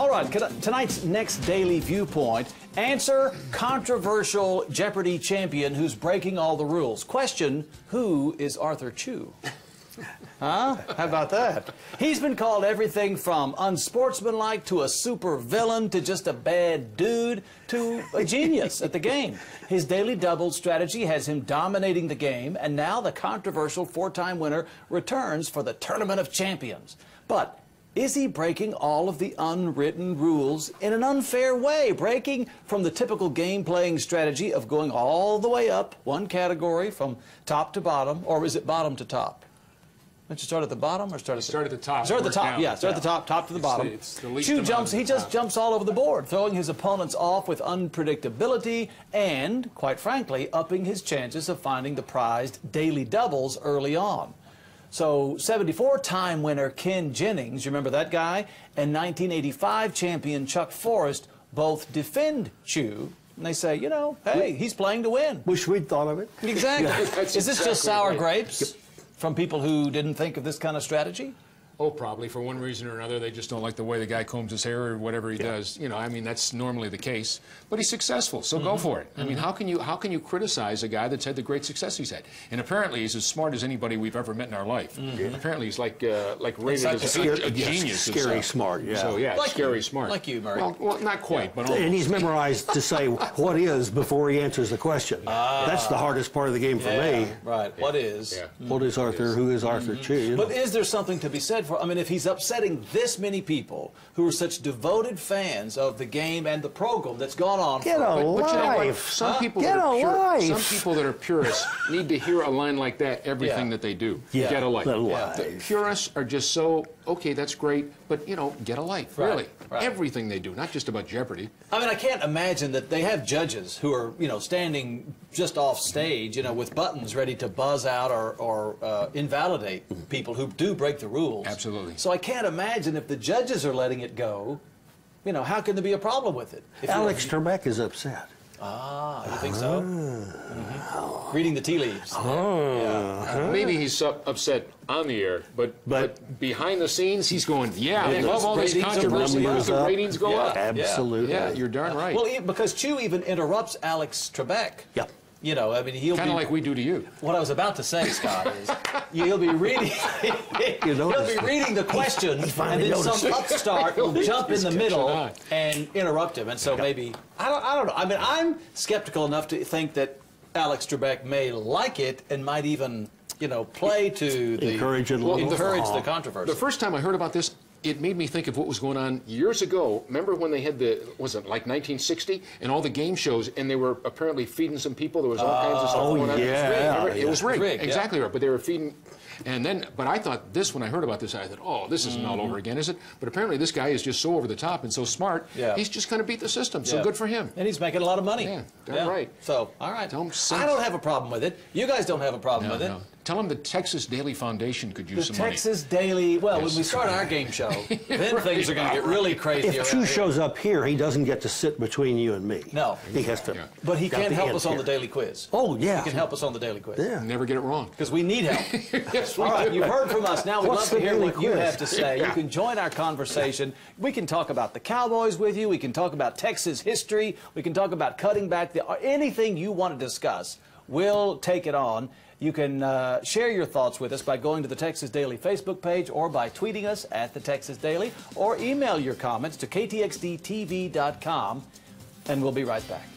All right, tonight's next Daily Viewpoint. Answer controversial Jeopardy champion who's breaking all the rules. Question, who is Arthur Chu? Huh? How about that? He's been called everything from unsportsmanlike to a super villain to just a bad dude to a genius at the game. His daily double strategy has him dominating the game, and now the controversial four-time winner returns for the Tournament of Champions. But is he breaking all of the unwritten rules in an unfair way, breaking from the typical game-playing strategy of going all the way up one category from top to bottom, or is it bottom to top? Don't you start at the bottom or start at the top? Start at the top, yeah. Start at the top to the bottom. It's the least Chu jumps, he just jumps all over the board, throwing his opponents off with unpredictability and, quite frankly, upping his chances of finding the prized daily doubles early on. So 74-time winner Ken Jennings, you remember that guy, and 1985 champion Chuck Forrest both defend Chu. And they say, you know, hey, he's playing to win. Wish we'd thought of it. Exactly. Yeah, Is this just sour grapes from people who didn't think of this kind of strategy? Oh, probably. For one reason or another, they just don't like the way the guy combs his hair or whatever he does. You know, I mean, that's normally the case. But he's successful, so go for it. I mean, how can you criticize a guy that's had the great success he's had? And apparently, he's as smart as anybody we've ever met in our life. Apparently, he's like rated as a genius. Scary smart, yeah. So, yeah, like scary you, smart. Like you, Murray. Well, not quite, but almost. And he's memorized to say what is before he answers the question. That's the hardest part of the game for me. Right. What is? Yeah. What is Arthur? Who is Arthur Chu? You know? But is there something to be said for, I mean, if he's upsetting this many people who are such devoted fans of the game and the program that's gone on Get a But you know what? life. Some people Get that are a pure, life. some people that are purists need to hear a line like that everything that they do. Yeah. Get a life. Get a life. The purists are just so, okay, that's great, but you know, get a life. Right. Really. Right. Everything they do, not just about Jeopardy. I mean, I can't imagine that they have judges who are, you know, standing just off stage, you know, with buttons ready to buzz out or invalidate people who do break the rules. Absolutely. So I can't imagine if the judges are letting it go, you know, how can there be a problem with it? If Alex Trebek is upset. Ah, you think so? Reading the tea leaves. Maybe he's upset on the air, but behind the scenes, he's going, yeah, I love all this ratings are controversy. numbers The up. ratings go up. Absolutely. Yeah, you're darn right. Well, because Chu even interrupts Alex Trebek. Yep. You know, I mean, he'll Kind be of like we do to you. What I was about to say, Scott, is he'll be reading. He'll be reading the question, and then some upstart will jump in the middle and interrupt him. And so maybe I don't know. I mean, I'm skeptical enough to think that Alex Trebek may like it and might even, you know, play to the encourage the controversy. The first time I heard about this, it made me think of what was going on years ago. Remember when they had was it like 1960, and all the game shows, and they were apparently feeding some people. There was all kinds of stuff going on. It was rigged. Exactly right. But they were feeding. And then, but I thought this, when I heard about this, I thought, oh, this isn't all over again, is it? But apparently this guy is just so over the top and so smart, he's just going to beat the system. So good for him. And he's making a lot of money. Yeah, damn right. So, all right. Tell him I don't have a problem with it. You guys don't have a problem with it. Tell him the Texas Daily Foundation could use some money. The Texas Daily, well, when we start our game show, then things are going to get really crazy. If Chu shows up here, he doesn't get to sit between you and me. No. He has to. But he can help us on the daily quiz. Oh, yeah. He can help us on the daily quiz. Yeah. Never get it wrong. Because we need help. Yes, we All right, do. you've heard from us. Now we'd love to hear what you quiz? have to say. You can join our conversation. We can talk about the Cowboys with you. We can talk about Texas history. We can talk about cutting back anything you want to discuss. We'll take it on. You can share your thoughts with us by going to the Texas Daily Facebook page or by tweeting us at the Texas Daily or email your comments to ktxdtv.com, and we'll be right back.